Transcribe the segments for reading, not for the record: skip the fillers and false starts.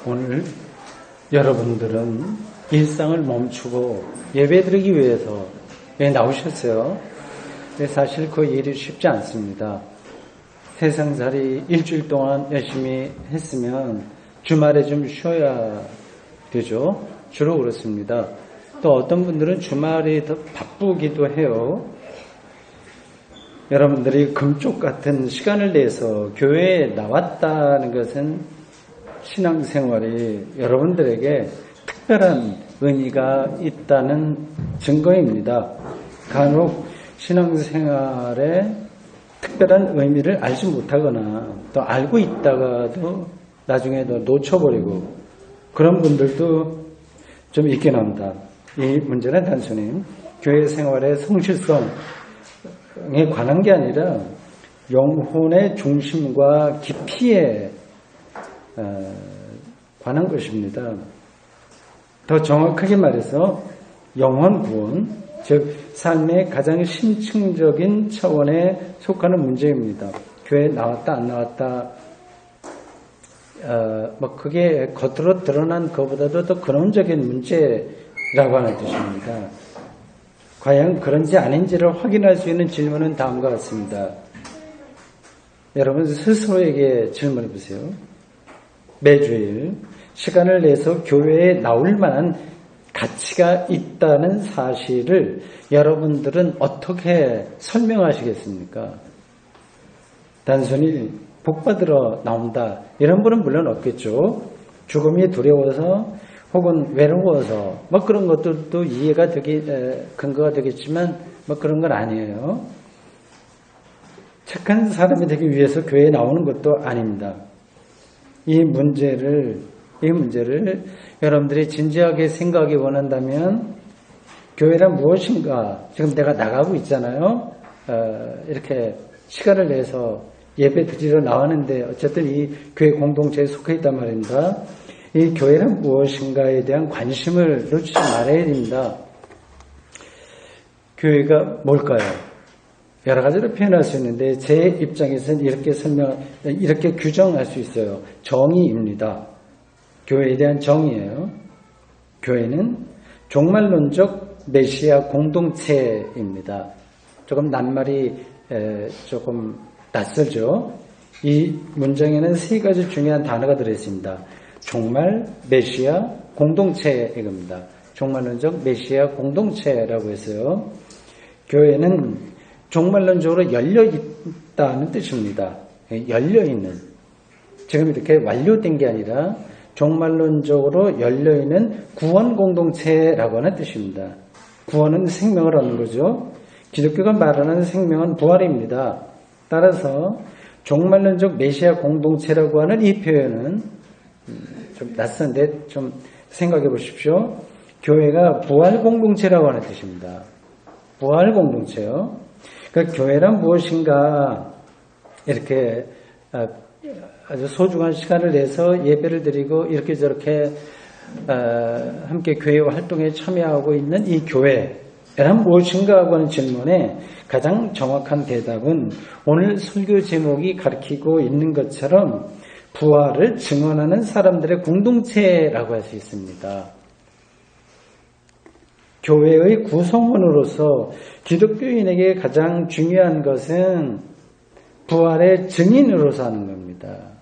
오늘 여러분들은 일상을 멈추고 예배드리기 위해서 나오셨어요. 사실 그 일이 쉽지 않습니다. 세상살이 일주일 동안 열심히 했으면 주말에 좀 쉬어야 되죠. 주로 그렇습니다. 또 어떤 분들은 주말이 더 바쁘기도 해요. 여러분들이 금쪽 같은 시간을 내서 교회에 나왔다는 것은 신앙생활이 여러분들에게 특별한 의미가 있다는 증거입니다. 간혹 신앙생활에 특별한 의미를 알지 못하거나 또 알고 있다가도 나중에 더 놓쳐버리고 그런 분들도 좀 있긴 합니다. 이 문제는 단순히 교회 생활의 성실성에 관한 게 아니라 영혼의 중심과 깊이에 관한 것입니다. 더 정확하게 말해서 영혼 구원, 즉 삶의 가장 심층적인 차원에 속하는 문제입니다. 교회에 나왔다 안 나왔다 그게 겉으로 드러난 것보다도 더 근원적인 문제라고 하는 뜻입니다. 과연 그런지 아닌지를 확인할 수 있는 질문은 다음과 같습니다. 여러분 스스로에게 질문해 보세요. 매주일 시간을 내서 교회에 나올 만한 가치가 있다는 사실을 여러분들은 어떻게 설명하시겠습니까? 단순히 복받으러 나온다 이런 분은 물론 없겠죠. 죽음이 두려워서 혹은 외로워서 그런 것들도 이해가 근거가 되겠지만 그런 건 아니에요. 착한 사람이 되기 위해서 교회에 나오는 것도 아닙니다. 이 문제를 여러분들이 진지하게 생각하기 원한다면 교회란 무엇인가? 지금 내가 나가고 있잖아요. 이렇게 시간을 내서 예배 드리러 나왔는데 어쨌든 이 교회 공동체에 속해 있단 말입니다. 이 교회란 무엇인가에 대한 관심을 놓치지 말아야 됩니다. 교회가 뭘까요? 여러 가지로 표현할 수 있는데 제 입장에서는 이렇게 규정할 수 있어요. 정의입니다. 교회에 대한 정의예요. 교회는 종말론적 메시아 공동체입니다. 조금 낱말이 조금 낯설죠. 이 문장에는 세 가지 중요한 단어가 들어있습니다. 종말, 메시아, 공동체 이겁니다. 종말론적 메시아 공동체라고 해서요. 교회는 종말론적으로 열려있다는 뜻입니다. 열려있는. 지금 이렇게 완료된 게 아니라 종말론적으로 열려있는 구원 공동체라고 하는 뜻입니다. 구원은 생명을 얻는 거죠. 기독교가 말하는 생명은 부활입니다. 따라서 종말론적 메시아 공동체라고 하는 이 표현은 좀 낯선데 좀 생각해 보십시오. 교회가 부활 공동체라고 하는 뜻입니다. 부활 공동체요. 그 교회란 무엇인가 이렇게 아주 소중한 시간을 내서 예배를 드리고 이렇게 저렇게 함께 교회 활동에 참여하고 있는 이 교회란 무엇인가 하고 하는 질문에 가장 정확한 대답은 오늘 설교 제목이 가리키고 있는 것처럼 부활을 증언하는 사람들의 공동체라고 할 수 있습니다. 교회의 구성원으로서 기독교인에게 가장 중요한 것은 부활의 증인으로서 하는 겁니다.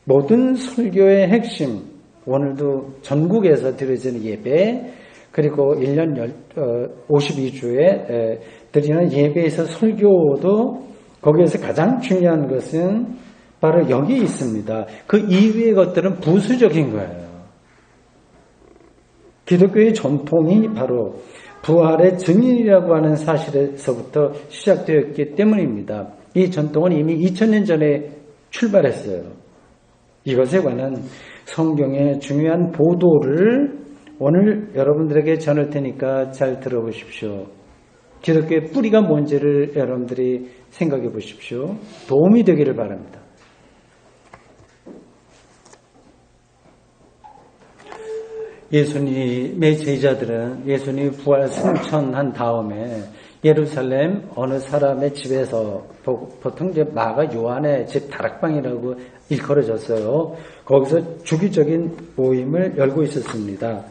모든 설교의 핵심, 오늘도 전국에서 드려지는 예배, 그리고 1년 52주에 드리는 예배에서 설교도 거기에서 가장 중요한 것은 바로 여기 있습니다. 그 이외의 것들은 부수적인 거예요. 기독교의 전통이 바로 부활의 증인이라고 하는 사실에서부터 시작되었기 때문입니다. 이 전통은 이미 2000년 전에 출발했어요. 이것에 관한 성경의 중요한 보도를 오늘 여러분들에게 전할 테니까 잘 들어보십시오. 기독교의 뿌리가 뭔지를 여러분들이 생각해 보십시오. 도움이 되기를 바랍니다. 예수님의 제자들은 예수님이 부활 승천한 다음에 예루살렘 어느 사람의 집에서 보통 이제 마가 요한의 집 다락방이라고 일컬어졌어요. 거기서 주기적인 모임을 열고 있었습니다.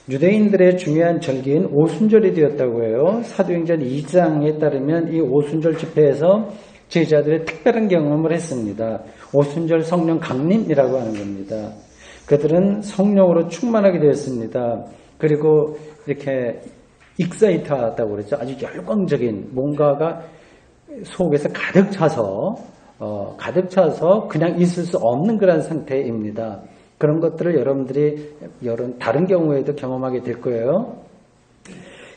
유대인들의 중요한 절기인 오순절이 되었다고 해요. 사도행전 2장에 따르면 이 오순절 집회에서 제자들의 특별한 경험을 했습니다. 오순절 성령 강림이라고 하는 겁니다. 그들은 성령으로 충만하게 되었습니다. 그리고 이렇게 익사이트하다고 그랬죠. 아주 열광적인 뭔가가 속에서 가득 차서 그냥 있을 수 없는 그런 상태입니다. 그런 것들을 여러분들이 다른 경우에도 경험하게 될 거예요.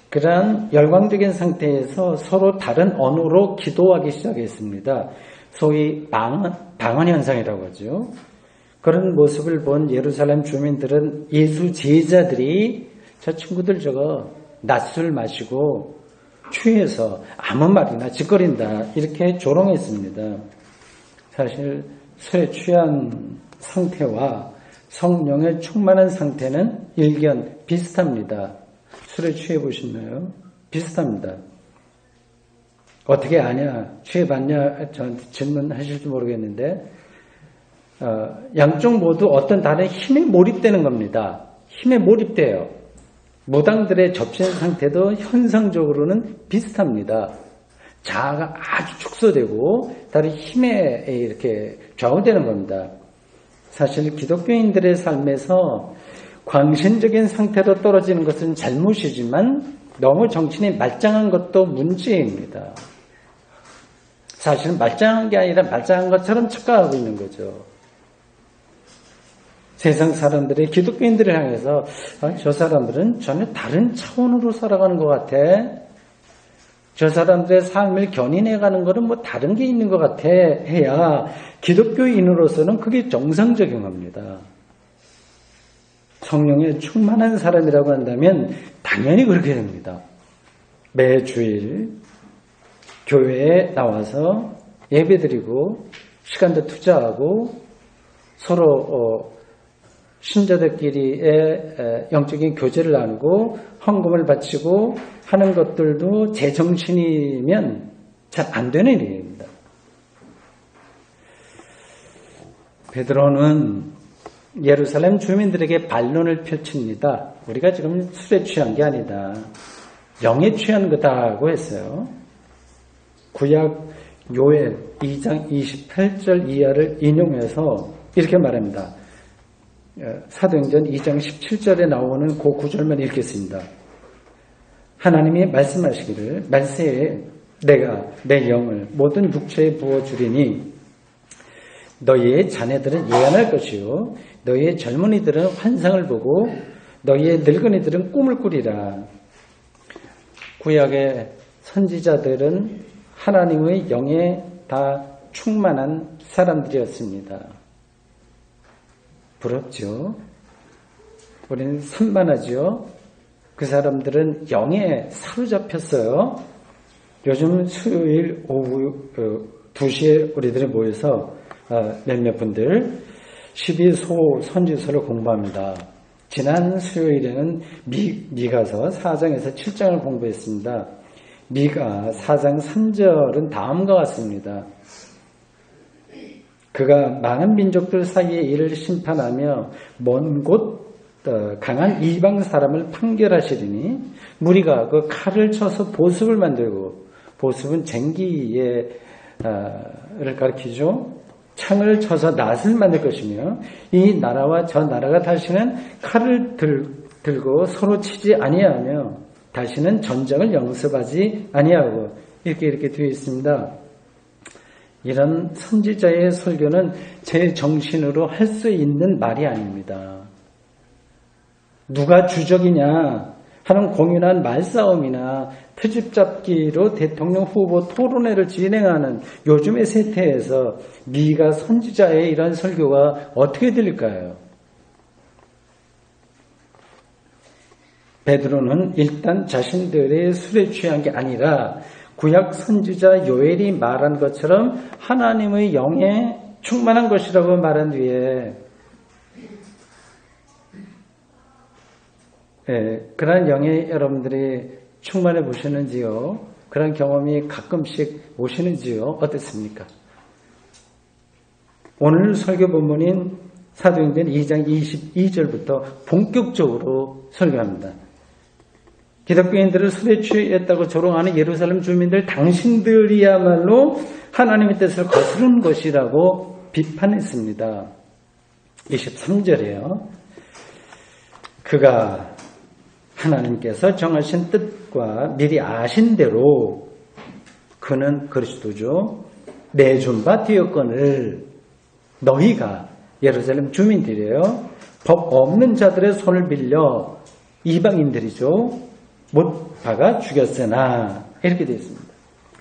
그러한 열광적인 상태에서 서로 다른 언어로 기도하기 시작했습니다. 소위 방언 현상이라고 하죠. 그런 모습을 본 예루살렘 주민들은 예수 제자들이 저 친구들 저거 낮술 마시고 취해서 아무 말이나 짓거린다 이렇게 조롱했습니다. 사실 술에 취한 상태와 성령의 충만한 상태는 일견 비슷합니다. 술에 취해 보셨나요? 비슷합니다. 어떻게 아냐? 취해봤냐? 저한테 질문하실지 모르겠는데 양쪽 모두 어떤 다른 힘에 몰입되는 겁니다. 힘에 몰입돼요. 무당들의 접신 상태도 현상적으로는 비슷합니다. 자아가 아주 축소되고 다른 힘에 이렇게 좌우되는 겁니다. 사실 기독교인들의 삶에서 광신적인 상태로 떨어지는 것은 잘못이지만 너무 정신이 말짱한 것도 문제입니다. 사실은 말짱한 게 아니라 말짱한 것처럼 착각하고 있는 거죠. 세상 사람들이 기독교인들을 향해서 저 사람들은 전혀 다른 차원으로 살아가는 것 같아. 저 사람들의 삶을 견인해가는 것은 뭐 다른 게 있는 것 같아 해야 기독교인으로서는 그게 정상적인 겁니다. 성령에 충만한 사람이라고 한다면 당연히 그렇게 됩니다. 매주일 교회에 나와서 예배드리고 시간도 투자하고 서로 신자들끼리의 영적인 교제를 나누고 헌금을 바치고 하는 것들도 제정신이면 잘 안 되는 일입니다. 베드로는 예루살렘 주민들에게 반론을 펼칩니다. 우리가 지금 술에 취한 게 아니다. 영에 취한 거다고 했어요. 구약 요엘 2장 28절 이하를 인용해서 이렇게 말합니다. 사도행전 2장 17절에 나오는 그 구절만 읽겠습니다. 하나님이 말씀하시기를 말세에 내가 내 영을 모든 육체에 부어주리니 너희의 자녀들은 예언할 것이요 너희의 젊은이들은 환상을 보고 너희의 늙은이들은 꿈을 꾸리라. 구약의 선지자들은 하나님의 영에 다 충만한 사람들이었습니다. 부럽죠? 우리는 산만하죠? 그 사람들은 영에 사로잡혔어요. 요즘 수요일 오후 2시에 우리들이 모여서 몇몇 분들 12소 선지서를 공부합니다. 지난 수요일에는 미가서 4장에서 7장을 공부했습니다. 미가 4장 3절은 다음과 같습니다. 그가 많은 민족들 사이에 이를 심판하며 먼 곳 강한 이방 사람을 판결하시리니 무리가 그 칼을 쳐서 보습을 만들고 보습은 쟁기를 가리키죠. 창을 쳐서 낫을 만들 것이며 이 나라와 저 나라가 다시는 칼을 들고 서로 치지 아니하며 다시는 전쟁을 영습하지 아니하고 이렇게 되어 있습니다. 이런 선지자의 설교는 제 정신으로 할 수 있는 말이 아닙니다. 누가 주적이냐 하는 공연한 말싸움이나 트집 잡기로 대통령 후보 토론회를 진행하는 요즘의 세태에서 미가 선지자의 이런 설교가 어떻게 들릴까요? 베드로는 일단 자신들의 술에 취한 게 아니라 구약 선지자 요엘이 말한 것처럼 하나님의 영에 충만한 것이라고 말한 뒤에 그러한 영에 여러분들이 충만해 보시는지요? 그런 경험이 가끔씩 오시는지요? 어떻습니까? 오늘 설교 본문인 사도행전 2장 22절부터 본격적으로 설교합니다. 기독교인들을 술에 취했다고 조롱하는 예루살렘 주민들, 당신들이야말로 하나님의 뜻을 거스른 것이라고 비판했습니다. 23절이에요. 그가 하나님께서 정하신 뜻과 미리 아신 대로 그는 그리스도죠. 내준 바 되었거늘 너희가 예루살렘 주민들이에요. 법 없는 자들의 손을 빌려 이방인들이죠. 못 박아 죽였으나 이렇게 되어 있습니다.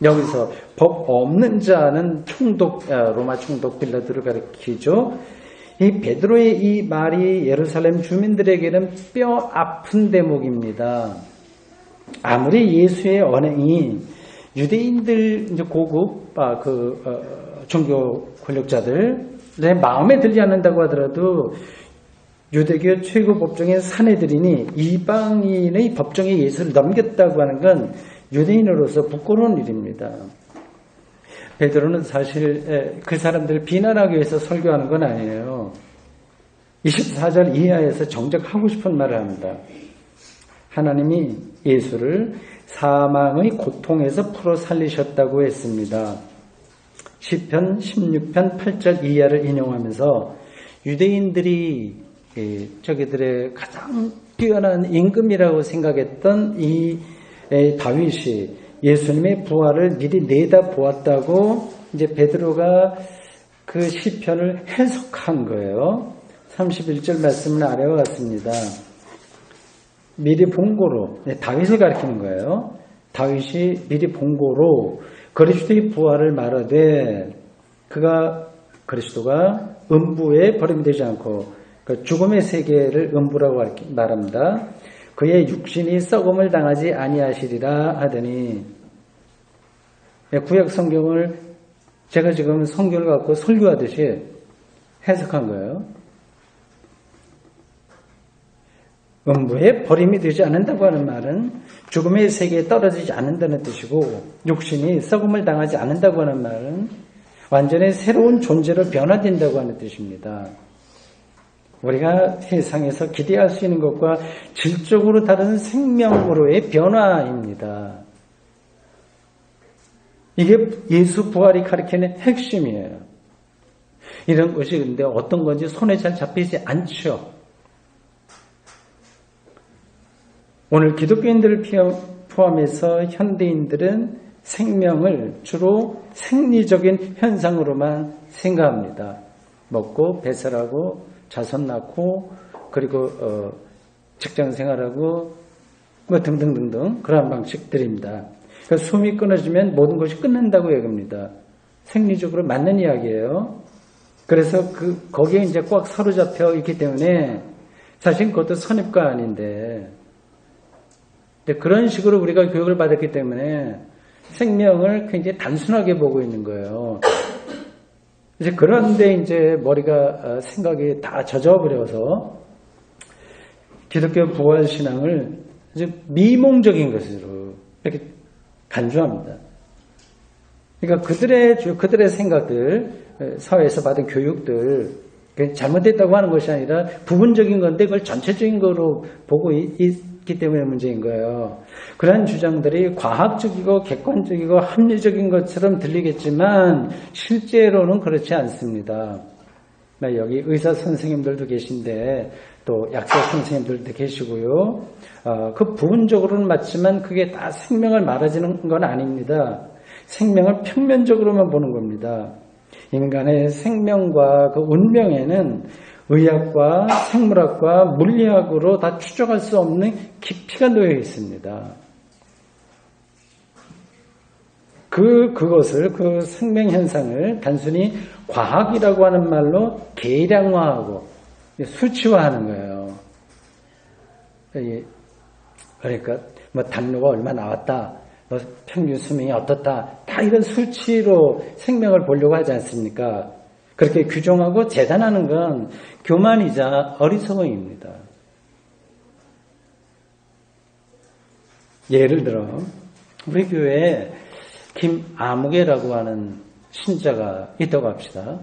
여기서 법 없는 자는 로마 총독 빌라도를 가리키죠. 이 베드로의 이 말이 예루살렘 주민들에게는 뼈 아픈 대목입니다. 아무리 예수의 언행이 유대인들 이제 고급 종교 권력자들의 마음에 들지 않는다고 하더라도 유대교 최고 법정인 사내들이니 이방인의 법정에 예수를 넘겼다고 하는 건 유대인으로서 부끄러운 일입니다. 베드로는 사실 그 사람들을 비난하기 위해서 설교하는 건 아니에요. 24절 이하에서 정작 하고 싶은 말을 합니다. 하나님이 예수를 사망의 고통에서 풀어 살리셨다고 했습니다. 시편 16편 8절 이하를 인용하면서 유대인들이 저기들의 가장 뛰어난 임금이라고 생각했던 이 다윗이 예수님의 부활을 미리 내다보았다고 이제 베드로가 그 시편을 해석한 거예요. 31절 말씀은 아래와 같습니다. 미리 본고로, 다윗을 가리키는 거예요. 다윗이 미리 본고로 그리스도의 부활을 말하되 그리스도가 음부에 버림되지 않고 죽음의 세계를 음부라고 말합니다. 그의 육신이 썩음을 당하지 아니하시리라 하더니 구약 성경을 제가 지금 성경을 갖고 설교하듯이 해석한 거예요. 음부에 버림이 되지 않는다고 하는 말은 죽음의 세계에 떨어지지 않는다는 뜻이고 육신이 썩음을 당하지 않는다고 하는 말은 완전히 새로운 존재로 변화된다고 하는 뜻입니다. 우리가 세상에서 기대할 수 있는 것과 질적으로 다른 생명으로의 변화입니다. 이게 예수 부활이 가리키는 핵심이에요. 이런 것이 근데 어떤 건지 손에 잘 잡히지 않죠. 오늘 기독교인들을 포함해서 현대인들은 생명을 주로 생리적인 현상으로만 생각합니다. 먹고 배설하고 자손 낳고 그리고 직장 생활하고 뭐 등등등등 그런 방식들입니다. 그러니까 숨이 끊어지면 모든 것이 끝난다고 여깁니다. 생리적으로 맞는 이야기예요. 그래서 거기에 이제 꽉 사로잡혀 있기 때문에 사실 그것도 선입과 아닌데 그런 식으로 우리가 교육을 받았기 때문에 생명을 굉장히 단순하게 보고 있는 거예요. 이제 그런데 이제 머리가 생각이 다 젖어버려서 기독교 부활 신앙을 이제 미몽적인 것으로 이렇게 간주합니다. 그러니까 그들의 생각들, 사회에서 받은 교육들 잘못됐다고 하는 것이 아니라 부분적인 건데 그걸 전체적인 거로 보고 있기 때문에 문제인 거예요. 그런 주장들이 과학적이고 객관적이고 합리적인 것처럼 들리겠지만 실제로는 그렇지 않습니다. 여기 의사 선생님들도 계신데 또 약사 선생님들도 계시고요. 그 부분적으로는 맞지만 그게 다 생명을 말해주는 건 아닙니다. 생명을 평면적으로만 보는 겁니다. 인간의 생명과 그 운명에는 의학과 생물학과 물리학으로 다 추적할 수 없는 깊이가 놓여 있습니다. 그것을 그 생명 현상을 단순히 과학이라고 하는 말로 계량화하고 수치화하는 거예요. 그러니까 뭐 담요가 얼마 나왔다, 뭐 평균 수명이 어떻다, 다 이런 수치로 생명을 보려고 하지 않습니까? 그렇게 규정하고 재단하는 건 교만이자 어리석음입니다. 예를 들어 우리 교회에 김아무개라고 하는 신자가 있다고 합시다.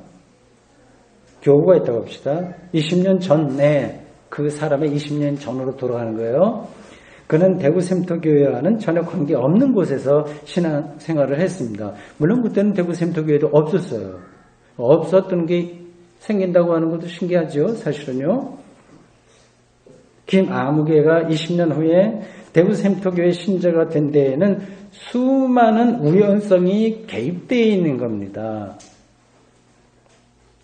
교우가 있다고 합시다. 20년 전에 그 사람의 20년 전으로 돌아가는 거예요. 그는 대구 샘터교회와는 전혀 관계없는 곳에서 신앙생활을 했습니다. 물론 그때는 대구 샘터교회도 없었어요. 없었던 게 생긴다고 하는 것도 신기하죠. 사실은요. 김아무개가 20년 후에 대구 샘터교회 신자가 된 데에는 수많은 우연성이 개입되어 있는 겁니다.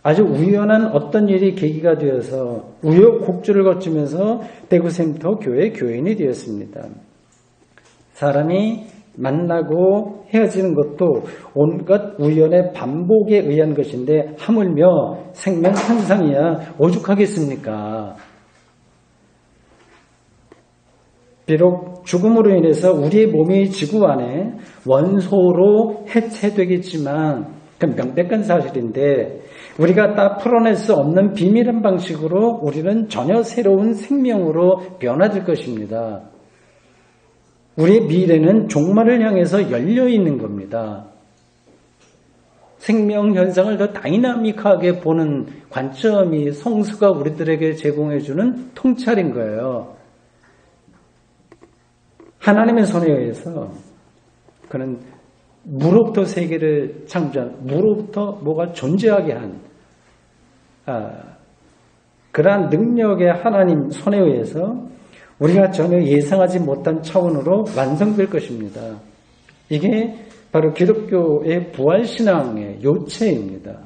아주 우연한 어떤 일이 계기가 되어서 우여곡절을 거치면서 대구 샘터교회 교인이 되었습니다. 사람이 만나고 헤어지는 것도 온갖 우연의 반복에 의한 것인데 하물며 생명 현상이야 오죽하겠습니까? 비록 죽음으로 인해서 우리의 몸이 지구 안에 원소로 해체되겠지만 그건 명백한 사실인데 우리가 다 풀어낼 수 없는 비밀한 방식으로 우리는 전혀 새로운 생명으로 변화될 것입니다. 우리의 미래는 종말을 향해서 열려있는 겁니다. 생명 현상을 더 다이나믹하게 보는 관점이 성수가 우리들에게 제공해주는 통찰인 거예요. 하나님의 손에 의해서 그는 무로부터 세계를 창조한, 무로부터 뭐가 존재하게 한 그러한 능력의 하나님 손에 의해서 우리가 전혀 예상하지 못한 차원으로 완성될 것입니다. 이게 바로 기독교의 부활신앙의 요체입니다.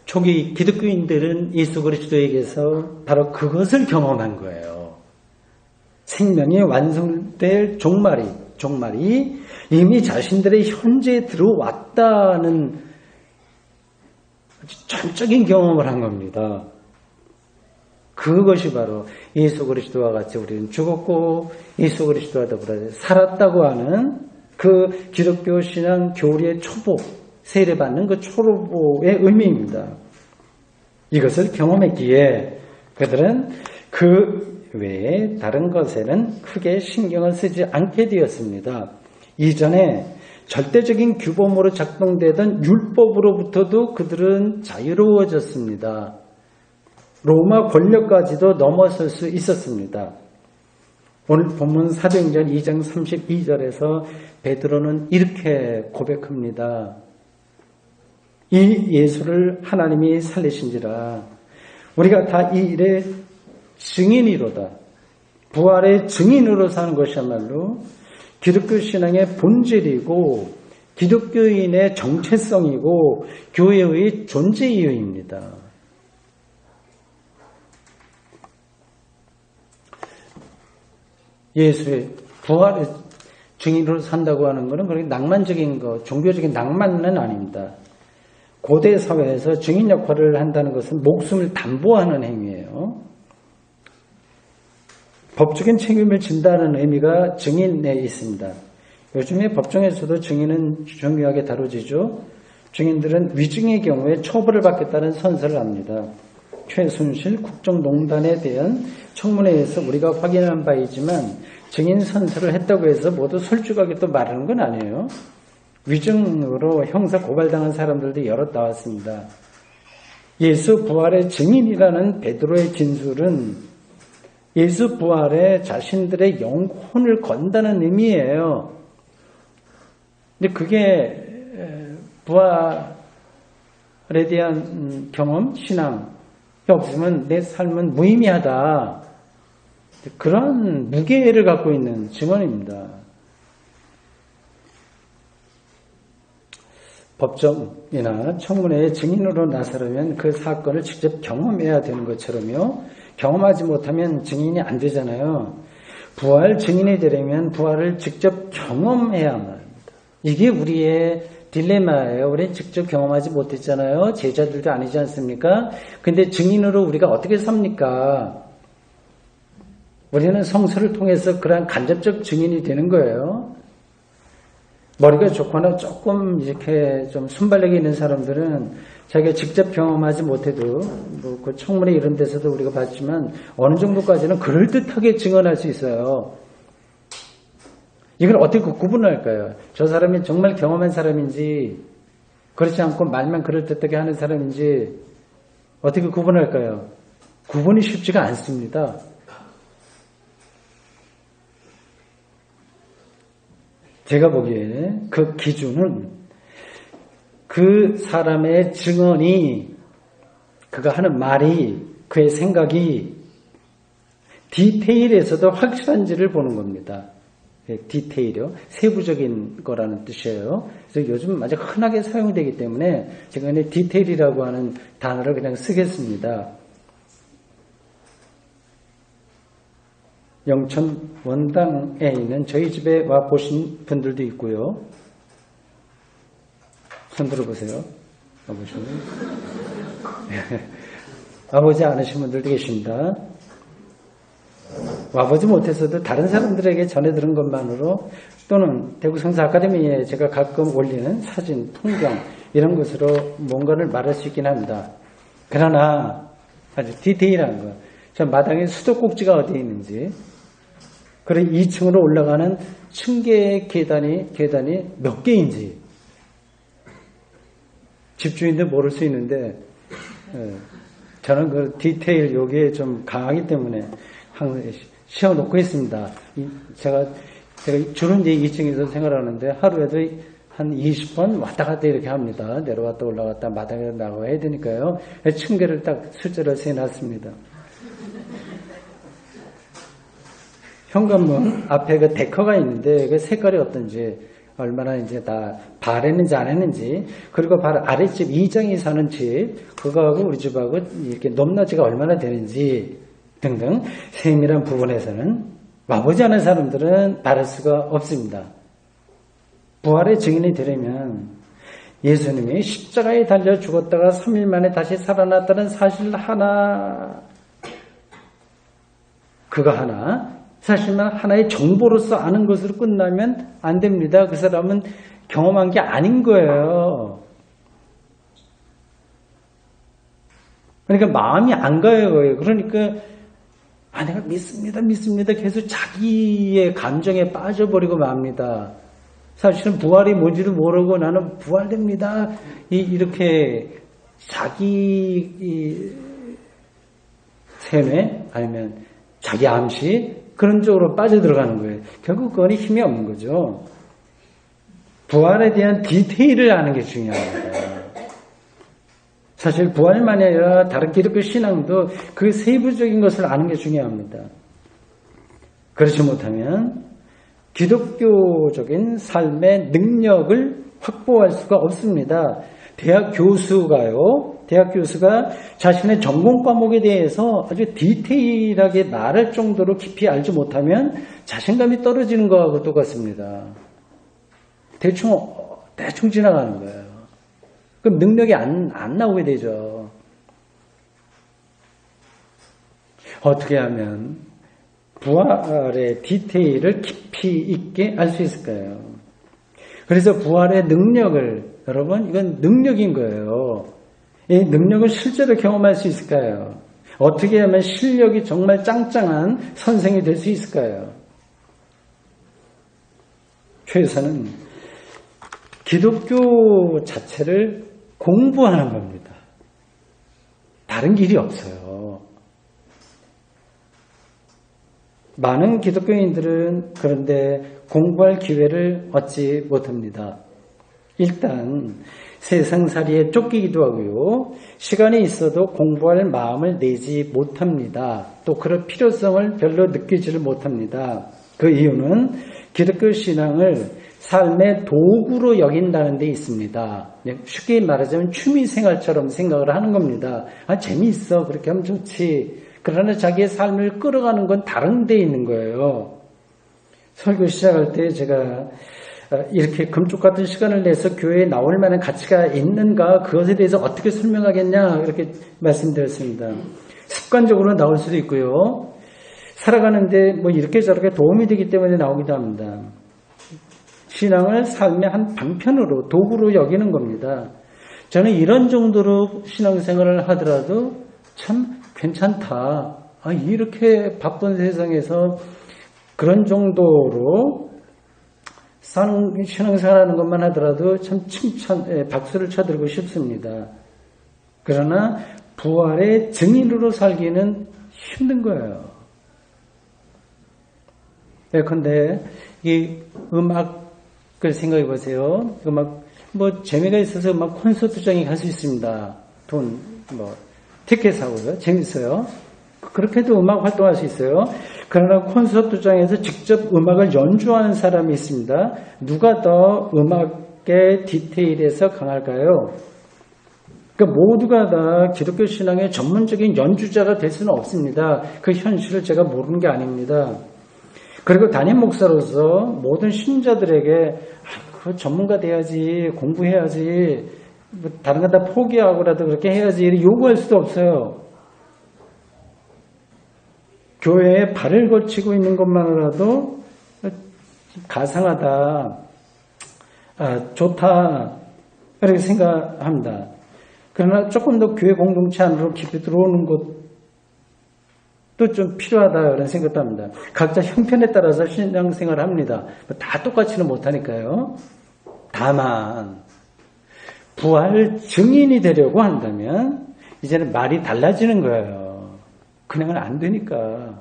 초기 기독교인들은 예수 그리스도에게서 바로 그것을 경험한 거예요. 생명이 완성될 종말이 이미 자신들의 현재에 들어왔다는 아주 전적인 경험을 한 겁니다. 그것이 바로 예수 그리스도와 같이 우리는 죽었고 예수 그리스도와 더불어 살았다고 하는 그 기독교 신앙 교리의 초보, 세례받는 그 초보의 의미입니다. 이것을 경험했기에 그들은 그 외에 다른 것에는 크게 신경을 쓰지 않게 되었습니다. 이전에 절대적인 규범으로 작동되던 율법으로부터도 그들은 자유로워졌습니다. 로마 권력까지도 넘어설 수 있었습니다. 오늘 본문 사도행전 2장 32절에서 베드로는 이렇게 고백합니다. 이 예수를 하나님이 살리신지라 우리가 다 이 일의 증인이로다. 부활의 증인으로 사는 것이야말로 기독교 신앙의 본질이고 기독교인의 정체성이고 교회의 존재 이유입니다. 예수의 부활의 증인으로 산다고 하는 것은 그렇게 낭만적인 것, 종교적인 낭만은 아닙니다. 고대 사회에서 증인 역할을 한다는 것은 목숨을 담보하는 행위예요. 법적인 책임을 진다는 의미가 증인에 있습니다. 요즘에 법정에서도 증인은 중요하게 다뤄지죠. 증인들은 위증의 경우에 처벌을 받겠다는 선서를 합니다. 최순실 국정농단에 대한 청문회에서 우리가 확인한 바이지만 증인 선서를 했다고 해서 모두 솔직하게 또 말하는 건 아니에요. 위증으로 형사 고발당한 사람들도 여럿 나왔습니다. 예수 부활의 증인이라는 베드로의 진술은 예수 부활에 자신들의 영혼을 건다는 의미예요. 근데 그게 부활에 대한 경험, 신앙이 없으면 내 삶은 무의미하다. 그런 무게를 갖고 있는 증언입니다. 법정이나 청문회의 증인으로 나서려면 그 사건을 직접 경험해야 되는 것처럼요. 경험하지 못하면 증인이 안 되잖아요. 부활 증인이 되려면 부활을 직접 경험해야만 합니다. 이게 우리의 딜레마예요. 우리는 직접 경험하지 못했잖아요. 제자들도 아니지 않습니까? 근데 증인으로 우리가 어떻게 삽니까? 우리는 성서를 통해서 그러한 간접적 증인이 되는 거예요. 머리가 좋거나 조금 이렇게 좀 순발력이 있는 사람들은 자기가 직접 경험하지 못해도 뭐 그 청문회 이런 데서도 우리가 봤지만 어느 정도까지는 그럴듯하게 증언할 수 있어요. 이걸 어떻게 구분할까요? 저 사람이 정말 경험한 사람인지 그렇지 않고 말만 그럴듯하게 하는 사람인지 어떻게 구분할까요? 구분이 쉽지가 않습니다. 제가 보기에 그 기준은 그 사람의 증언이, 그가 하는 말이, 그의 생각이 디테일에서도 확실한지를 보는 겁니다. 디테일이요. 세부적인 거라는 뜻이에요. 그래서 요즘 아주 흔하게 사용되기 때문에 제가 디테일이라고 하는 단어를 그냥 쓰겠습니다. 영천 원당에 있는 저희 집에 와 보신 분들도 있고요. 손 들어보세요. 와보시면. 와보지 않으신 분들도 계십니다. 와보지 못해서도 다른 사람들에게 전해 들은 것만으로 또는 대구 성서 아카데미에 제가 가끔 올리는 사진, 풍경 이런 것으로 뭔가를 말할 수 있긴 합니다. 그러나 아주 디테일한 거. 저 마당에 수도꼭지가 어디에 있는지, 그리고 2층으로 올라가는 층계의 계단이 몇 개인지 집주인도 모를 수 있는데 저는 그 디테일 여기에 좀 강하기 때문에 항상 씌워놓고 있습니다. 제가 주로 이제 2층에서 생활하는데 하루에도 한 20번 왔다 갔다 이렇게 합니다. 내려왔다 올라갔다 마당에 나가야 되니까요. 층계를 딱 숫자를 세놨습니다. 현관문 앞에 그 데커가 있는데 그 색깔이 어떤지, 얼마나 이제 다 바랬는지 안 했는지, 그리고 바로 아랫집 이장이 사는 집, 그거하고 우리 집하고 이렇게 높낮이가 얼마나 되는지 등등 세밀한 부분에서는 와보지 않은 사람들은 바를 수가 없습니다. 부활의 증인이 되려면 예수님이 십자가에 달려 죽었다가 3일 만에 다시 살아났다는 사실 하나, 그거 하나, 사실만 하나의 정보로서 아는 것으로 끝나면 안 됩니다. 그 사람은 경험한 게 아닌 거예요. 그러니까 마음이 안 가요. 그러니까 내가 믿습니다. 계속 자기의 감정에 빠져버리고 맙니다. 사실은 부활이 뭔지도 모르고 나는 부활됩니다. 이렇게 자기 세뇌 아니면 자기 암시 그런 쪽으로 빠져들어가는 거예요. 결국 그건 힘이 없는 거죠. 부활에 대한 디테일을 아는 게 중요합니다. 사실 부활만이 아니라 다른 기독교 신앙도 그 세부적인 것을 아는 게 중요합니다. 그렇지 못하면 기독교적인 삶의 능력을 확보할 수가 없습니다. 대학 교수가 자신의 전공 과목에 대해서 아주 디테일하게 말할 정도로 깊이 알지 못하면 자신감이 떨어지는 것하고 똑같습니다. 대충 지나가는 거예요. 그럼 능력이 안 나오게 되죠. 어떻게 하면 부활의 디테일을 깊이 있게 알 수 있을까요? 그래서 부활의 능력을, 여러분, 이건 능력인 거예요. 이 능력을 실제로 경험할 수 있을까요? 어떻게 하면 실력이 정말 짱짱한 선생이 될 수 있을까요? 최소는 기독교 자체를 공부하는 겁니다. 다른 길이 없어요. 많은 기독교인들은 그런데 공부할 기회를 얻지 못합니다. 일단 세상살이에 쫓기기도 하고요. 시간이 있어도 공부할 마음을 내지 못합니다. 또 그럴 필요성을 별로 느끼지를 못합니다. 그 이유는 기독교 신앙을 삶의 도구로 여긴다는 데 있습니다. 쉽게 말하자면 취미생활처럼 생각을 하는 겁니다. 재미있어. 그렇게 하면 좋지. 그러나 자기의 삶을 끌어가는 건 다른 데 있는 거예요. 설교 시작할 때 제가 이렇게 금쪽 같은 시간을 내서 교회에 나올 만한 가치가 있는가, 그것에 대해서 어떻게 설명하겠냐 이렇게 말씀드렸습니다. 습관적으로 나올 수도 있고요. 살아가는데 뭐 이렇게 저렇게 도움이 되기 때문에 나오기도 합니다. 신앙을 삶의 한 방편으로, 도구로 여기는 겁니다. 저는 이런 정도로 신앙생활을 하더라도 참 괜찮다. 이렇게 바쁜 세상에서 그런 정도로 신앙생활하는 것만 하더라도 참 박수를 쳐드리고 싶습니다. 그러나 부활의 증인으로 살기는 힘든 거예요. 예컨대 이 음악을 생각해 보세요. 음악 재미가 있어서 음악 콘서트장에 갈 수 있습니다. 돈 티켓 사고요. 재밌어요. 그렇게도 음악 활동할 수 있어요. 그러나 콘서트장에서 직접 음악을 연주하는 사람이 있습니다. 누가 더 음악의 디테일에서 강할까요? 그러니까 모두가 다 기독교 신앙의 전문적인 연주자가 될 수는 없습니다. 그 현실을 제가 모르는 게 아닙니다. 그리고 담임 목사로서 모든 신자들에게 그 전문가 돼야지, 공부해야지, 다른 거 다 포기하고라도 그렇게 해야지 요구할 수도 없어요. 교회에 발을 걸치고 있는 것만으로도 가상하다, 좋다 그렇게 생각합니다. 그러나 조금 더 교회 공동체 안으로 깊이 들어오는 것도 좀 필요하다 그런 생각도 합니다. 각자 형편에 따라서 신앙생활을 합니다. 다 똑같이는 못하니까요. 다만 부활 증인이 되려고 한다면 이제는 말이 달라지는 거예요. 그냥은 안 되니까.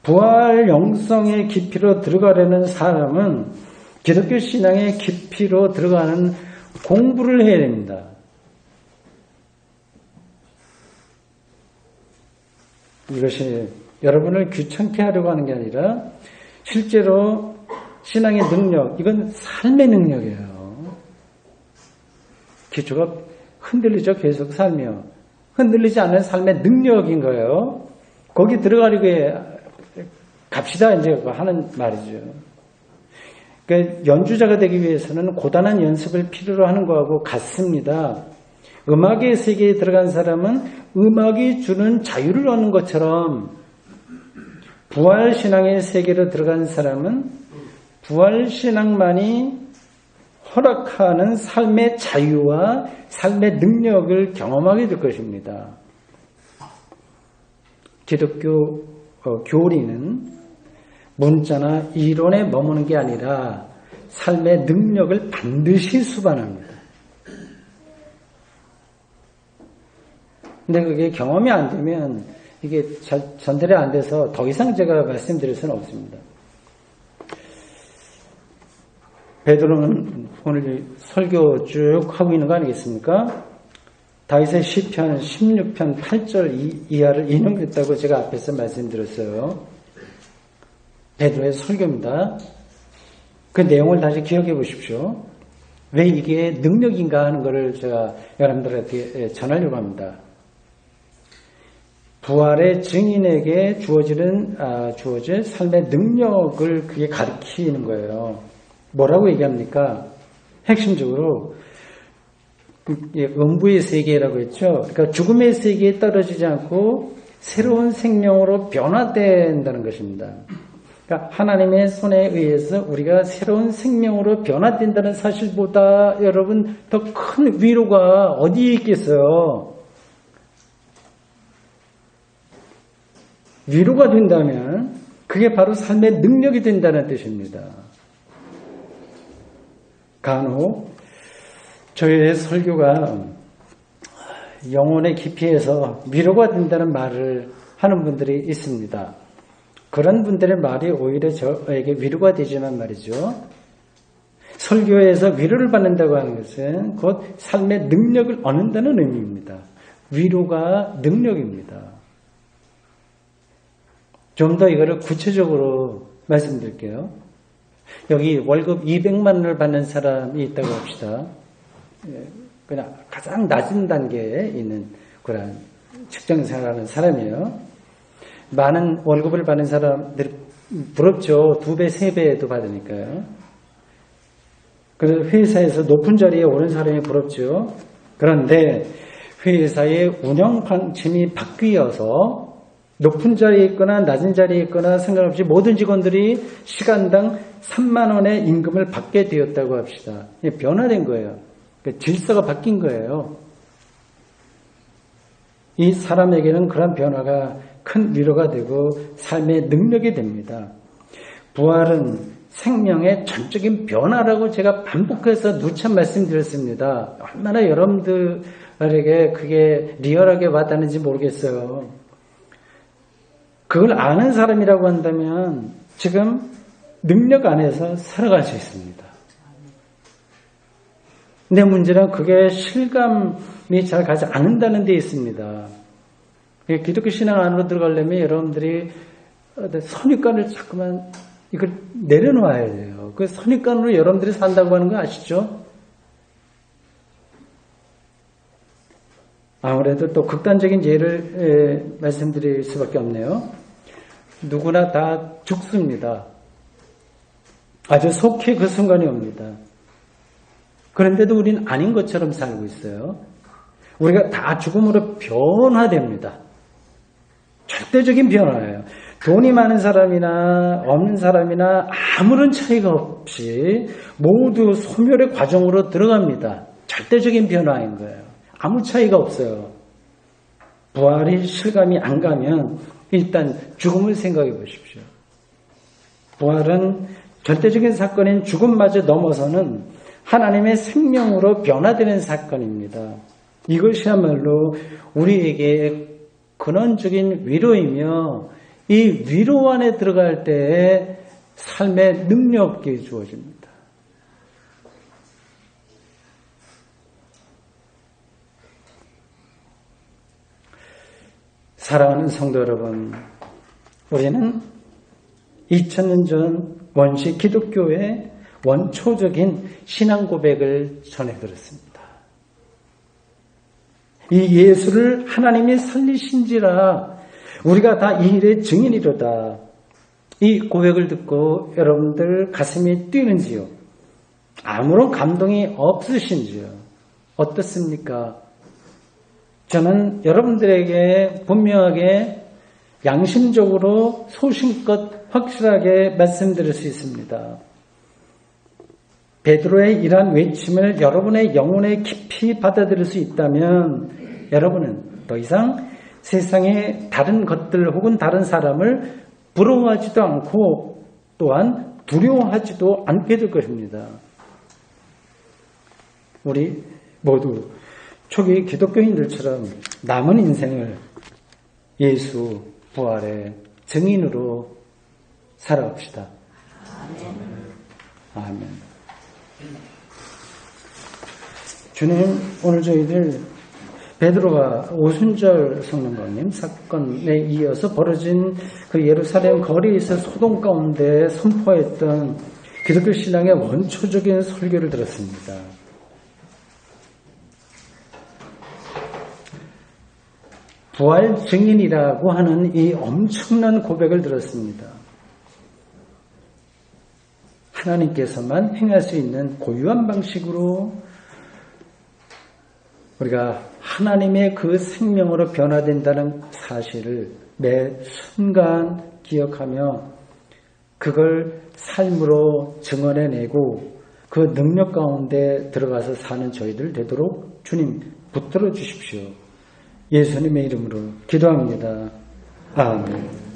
부활 영성의 깊이로 들어가려는 사람은 기독교 신앙의 깊이로 들어가는 공부를 해야 됩니다. 이것이 여러분을 귀찮게 하려고 하는 게 아니라 실제로 신앙의 능력, 이건 삶의 능력이에요. 기초가 흔들리죠. 계속 살며. 흔들리지 않는 삶의 능력인 거예요. 거기 들어가려고 갑시다 이제 하는 말이죠. 그러니까 연주자가 되기 위해서는 고단한 연습을 필요로 하는 거하고 같습니다. 음악의 세계에 들어간 사람은 음악이 주는 자유를 얻는 것처럼 부활신앙의 세계로 들어간 사람은 부활신앙만이 허락하는 삶의 자유와 삶의 능력을 경험하게 될 것입니다. 기독교 교리는 문자나 이론에 머무는 게 아니라 삶의 능력을 반드시 수반합니다. 근데 그게 경험이 안 되면 이게 잘 전달이 안 돼서 더 이상 제가 말씀드릴 수는 없습니다. 베드로는 오늘 설교 쭉 하고 있는 거 아니겠습니까? 다윗의 시편 16편 8절 이하를 인용했다고 제가 앞에서 말씀드렸어요. 베드로의 설교입니다. 그 내용을 다시 기억해 보십시오. 왜 이게 능력인가 하는 것을 제가 여러분들한테 전하려고 합니다. 부활의 증인에게 주어질 삶의 능력을 그게 가리키는 거예요. 뭐라고 얘기합니까? 핵심적으로 음부의 세계라고 했죠. 그러니까 죽음의 세계에 떨어지지 않고 새로운 생명으로 변화된다는 것입니다. 그러니까 하나님의 손에 의해서 우리가 새로운 생명으로 변화된다는 사실보다 여러분 더 큰 위로가 어디에 있겠어요? 위로가 된다면 그게 바로 삶의 능력이 된다는 뜻입니다. 간혹 저의 설교가 영혼의 깊이에서 위로가 된다는 말을 하는 분들이 있습니다. 그런 분들의 말이 오히려 저에게 위로가 되지만 말이죠. 설교에서 위로를 받는다고 하는 것은 곧 삶의 능력을 얻는다는 의미입니다. 위로가 능력입니다. 좀 더 이거를 구체적으로 말씀드릴게요. 여기 월급 200만 원을 받는 사람이 있다고 합시다. 그냥 가장 낮은 단계에 있는 그런 직장생활하는 사람이에요. 많은 월급을 받는 사람들 부럽죠. 2배, 3배도 받으니까요. 그래서 회사에서 높은 자리에 오른 사람이 부럽죠. 그런데 회사의 운영 방침이 바뀌어서 높은 자리에 있거나 낮은 자리에 있거나 상관없이 모든 직원들이 시간당 3만 원의 임금을 받게 되었다고 합시다. 변화된 거예요. 질서가 바뀐 거예요. 이 사람에게는 그런 변화가 큰 위로가 되고 삶의 능력이 됩니다. 부활은 생명의 전적인 변화라고 제가 반복해서 누차 말씀드렸습니다. 얼마나 여러분들에게 그게 리얼하게 와닿는지 모르겠어요. 그걸 아는 사람이라고 한다면 지금 능력 안에서 살아갈 수 있습니다. 근데 문제는 그게 실감이 잘 가지 않는다는 데 있습니다. 기독교 신앙 안으로 들어가려면 여러분들이 선입관을 자꾸만 이걸 내려놓아야 돼요. 그 선입관으로 여러분들이 산다고 하는 거 아시죠? 아무래도 또 극단적인 예를 말씀드릴 수밖에 없네요. 누구나 다 죽습니다. 아주 속히 그 순간이 옵니다. 그런데도 우리는 아닌 것처럼 살고 있어요. 우리가 다 죽음으로 변화됩니다. 절대적인 변화예요. 돈이 많은 사람이나 없는 사람이나 아무런 차이가 없이 모두 소멸의 과정으로 들어갑니다. 절대적인 변화인 거예요. 아무 차이가 없어요. 부활이 실감이 안 가면 일단 죽음을 생각해 보십시오. 부활은 절대적인 사건인 죽음마저 넘어서는 하나님의 생명으로 변화되는 사건입니다. 이것이야말로 우리에게 근원적인 위로이며 이 위로 안에 들어갈 때의 삶의 능력이 주어집니다. 사랑하는 성도 여러분, 우리는 2000년 전 원시 기독교의 원초적인 신앙 고백을 전해들었습니다. 이 예수를 하나님이 살리신지라 우리가 다 이 일의 증인이로다. 이 고백을 듣고 여러분들 가슴이 뛰는지요? 아무런 감동이 없으신지요? 어떻습니까? 저는 여러분들에게 분명하게 양심적으로 소신껏 확실하게 말씀드릴 수 있습니다. 베드로의 이러한 외침을 여러분의 영혼에 깊이 받아들일 수 있다면 여러분은 더 이상 세상의 다른 것들 혹은 다른 사람을 부러워하지도 않고 또한 두려워하지도 않게 될 것입니다. 우리 모두 초기 기독교인들처럼 남은 인생을 예수 부활의 증인으로 살아갑시다. 아멘. 주님, 오늘 저희들 베드로가 오순절 성령님 사건에 이어서 벌어진 그 예루살렘 거리에서 소동 가운데 선포했던 기독교 신앙의 원초적인 설교를 들었습니다. 부활 증인이라고 하는 이 엄청난 고백을 들었습니다. 하나님께서만 행할 수 있는 고유한 방식으로 우리가 하나님의 그 생명으로 변화된다는 사실을 매 순간 기억하며 그걸 삶으로 증언해내고 그 능력 가운데 들어가서 사는 저희들 되도록 주님 붙들어 주십시오. 예수님의 이름으로 기도합니다. 아멘.